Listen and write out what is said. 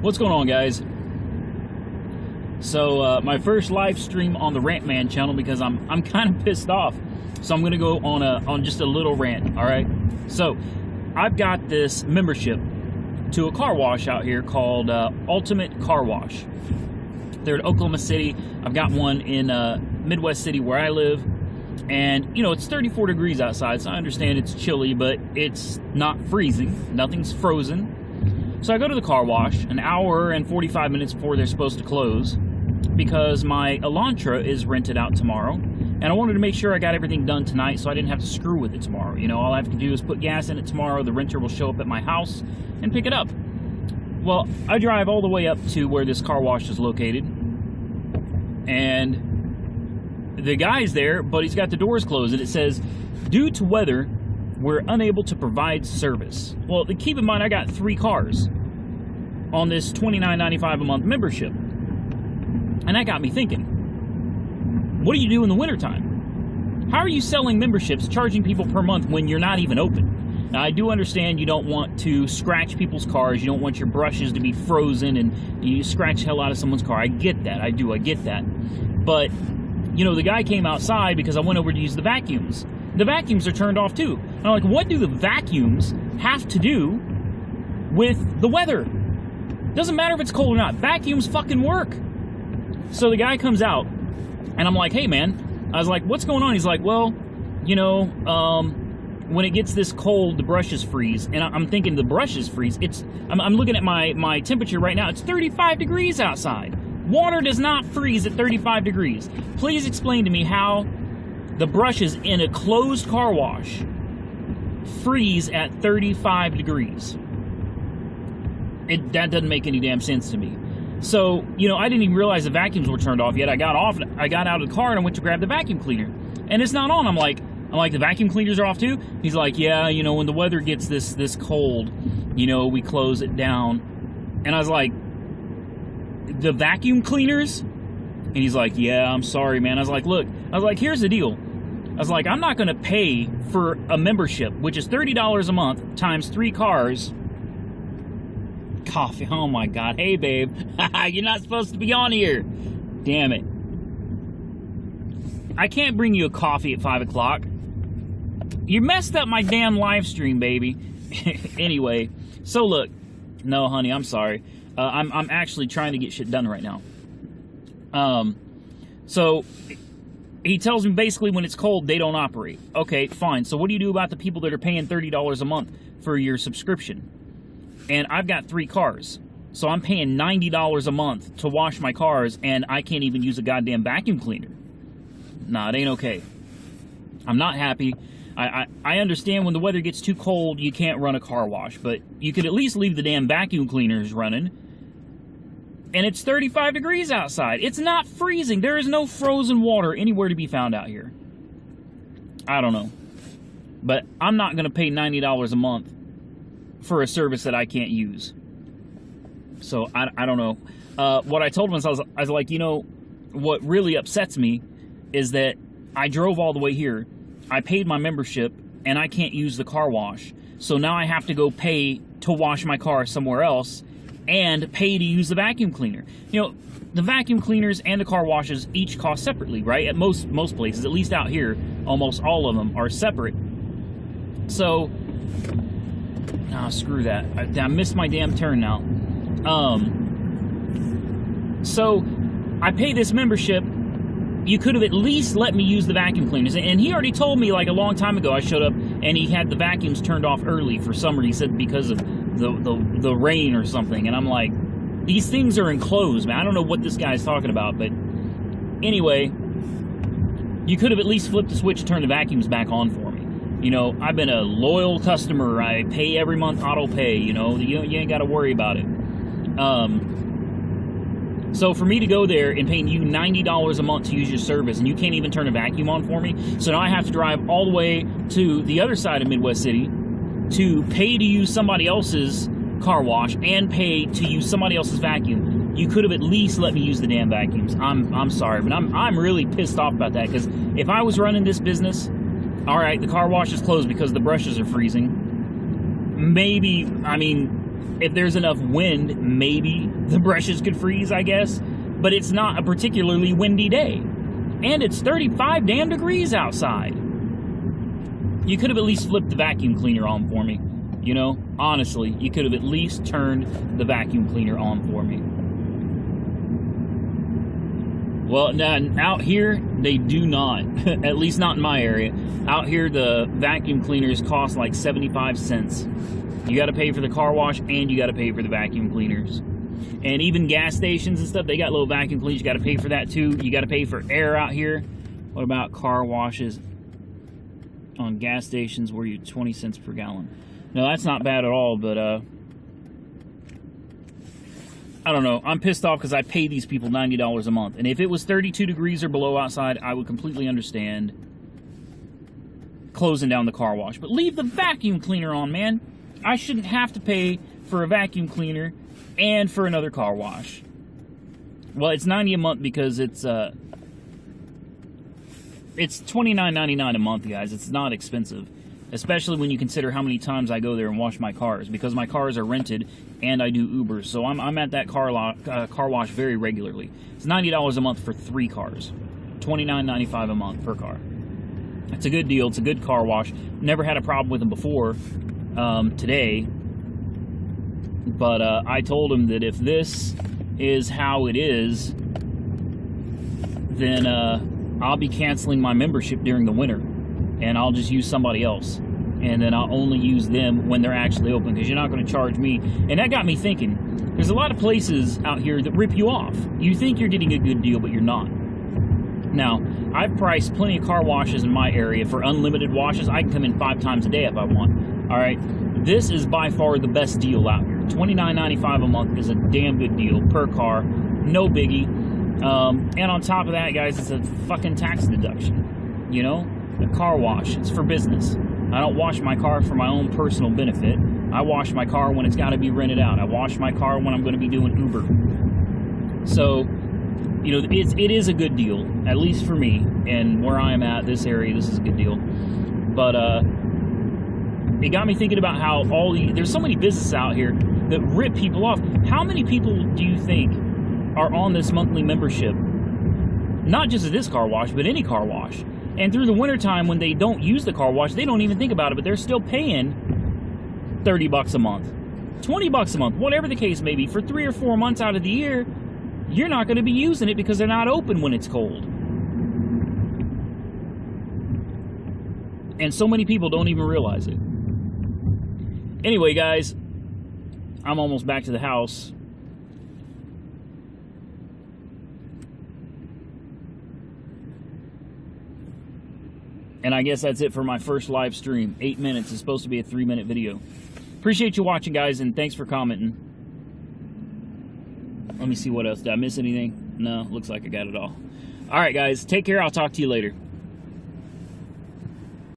What's going on, guys? So my first live stream on the Rant Man channel because I'm kind of pissed off. So I'm gonna go on just a little rant. All right. So I've got this membership to a car wash out here called Ultimate Car Wash. They're in Oklahoma City. I've got one in Midwest City where I live. And, you know, it's 34 degrees outside, so I understand it's chilly, but it's not freezing. Nothing's frozen. So I go to the car wash an hour and 45 minutes before they're supposed to close because my Elantra is rented out tomorrow. And I wanted to make sure I got everything done tonight so I didn't have to screw with it tomorrow. You know, all I have to do is put gas in it tomorrow. The renter will show up at my house and pick it up. Well, I drive all the way up to where this car wash is located. And the guy's there, but he's got the doors closed. And it says, due to weather, we're unable to provide service. Well, keep in mind, I got 3 cars on this $29.95 a month membership. And that got me thinking, what do you do in the wintertime? How are you selling memberships, charging people per month when you're not even open? Now, I do understand you don't want to scratch people's cars. You don't want your brushes to be frozen and you scratch the hell out of someone's car. I get that. I get that. But, you know, the guy came outside because I went over to use the vacuums. The vacuums are turned off too. And I'm like, what do the vacuums have to do with the weather? Doesn't matter if it's cold or not. Vacuums fucking work. So the guy comes out, and I'm like, hey, man. I was like, what's going on? He's like, well, you know, when it gets this cold, the brushes freeze. And I'm thinking the brushes freeze. I'm looking at my temperature right now. It's 35 degrees outside. Water does not freeze at 35 degrees. Please explain to me how the brushes in a closed car wash freeze at 35 degrees. That doesn't make any damn sense to me. So, you know, I didn't even realize the vacuums were turned off yet. I got out of the car and I went to grab the vacuum cleaner. And it's not on. I'm like, the vacuum cleaners are off too? He's like, yeah, you know, when the weather gets this cold, you know, we close it down. And I was like, the vacuum cleaners? And he's like, yeah, I'm sorry, man. I was like, look, here's the deal. I was like, I'm not going to pay for a membership, which is $30 a month times 3 cars. Coffee. Oh, my God. Hey, babe. You're not supposed to be on here. Damn it. I can't bring you a coffee at 5 o'clock. You messed up my damn live stream, baby. Anyway, so look. No, honey, I'm sorry. I'm actually trying to get shit done right now. So he tells me basically when it's cold, they don't operate. Okay, fine. So what do you do about the people that are paying $30 a month for your subscription? And I've got 3 cars. So I'm paying $90 a month to wash my cars, and I can't even use a goddamn vacuum cleaner. Nah, it ain't okay. I'm not happy. I understand when the weather gets too cold, you can't run a car wash, but you could at least leave the damn vacuum cleaners running. And it's 35 degrees outside. It's not freezing. There is no frozen water anywhere to be found out here. I don't know. But I'm not going to pay $90 a month for a service that I can't use. So, I don't know. What I told him is, I was like, you know, what really upsets me is that I drove all the way here. I paid my membership, and I can't use the car wash. So now I have to go pay to wash my car somewhere else and pay to use the vacuum cleaner. You know, the vacuum cleaners and the car washes each cost separately, right? At most places, at least out here, almost all of them are separate. So, screw that. I missed my damn turn now. So, I pay this membership. You could have at least let me use the vacuum cleaners. And he already told me, like, a long time ago, I showed up, and he had the vacuums turned off early for summer. He said because of the rain or something. And I'm like, these things are enclosed, man. I don't know what this guy's talking about. But anyway, you could have at least flipped the switch and turned the vacuums back on for me. You know, I've been a loyal customer. I pay every month, auto pay. You know, you ain't got to worry about it. So for me to go there and paying you $90 a month to use your service, and you can't even turn a vacuum on for me, so now I have to drive all the way to the other side of Midwest City to pay to use somebody else's car wash and pay to use somebody else's vacuum. You could have at least let me use the damn vacuums. I'm sorry, but I'm really pissed off about that, because if I was running this business, all right, the car wash is closed because the brushes are freezing. Maybe, I mean, If there's enough wind, maybe the brushes could freeze, I guess. But it's not a particularly windy day. And it's 35 damn degrees outside. You could have at least flipped the vacuum cleaner on for me. You know, honestly, you could have at least turned the vacuum cleaner on for me. Well, out here, they do not. At least not in my area. Out here, the vacuum cleaners cost like 75 cents. You got to pay for the car wash, and you got to pay for the vacuum cleaners. And even gas stations and stuff, they got little vacuum cleaners. You got to pay for that, too. You got to pay for air out here. What about car washes on gas stations where you're 20 cents per gallon? No, that's not bad at all, but I don't know. I'm pissed off because I pay these people $90 a month. And if it was 32 degrees or below outside, I would completely understand closing down the car wash. But leave the vacuum cleaner on, man. I shouldn't have to pay for a vacuum cleaner and for another car wash. Well, it's $90 a month because it's $29.99 a month, guys. It's not expensive. Especially when you consider how many times I go there and wash my cars, because my cars are rented and I do Ubers, so I'm at that car wash very regularly. It's $90 a month for 3 cars, $29.95 a month per car. It's a good deal. It's a good car wash. Never had a problem with them before today, but I told him that if this is how it is, then I'll be canceling my membership during the winter. And I'll just use somebody else. And then I'll only use them when they're actually open, because you're not going to charge me. And that got me thinking, there's a lot of places out here that rip you off. You think you're getting a good deal, but you're not. Now, I've priced plenty of car washes in my area for unlimited washes. I can come in 5 times a day if I want. All right? This is by far the best deal out here. $29.95 a month is a damn good deal per car. No biggie. And on top of that, guys, it's a fucking tax deduction. You know? The car wash, it's for business. I don't wash my car for my own personal benefit. I wash my car when it's got to be rented out. I wash my car when I'm going to be doing Uber. So, you know, it is a good deal, at least for me. And where I am at, this area, this is a good deal. But it got me thinking about how there's so many businesses out here that rip people off. How many people do you think are on this monthly membership? Not just at this car wash, but any car wash. And through the wintertime, when they don't use the car wash, they don't even think about it, but they're still paying $30 a month, $20 a month, whatever the case may be. For 3 or 4 months out of the year, you're not going to be using it because they're not open when it's cold. And so many people don't even realize it. Anyway, guys, I'm almost back to the house. And I guess that's it for my first live stream. 8 minutes. It's supposed to be a 3-minute video. Appreciate you watching, guys, and thanks for commenting. Let me see what else. Did I miss anything? No, looks like I got it all. All right, guys. Take care. I'll talk to you later.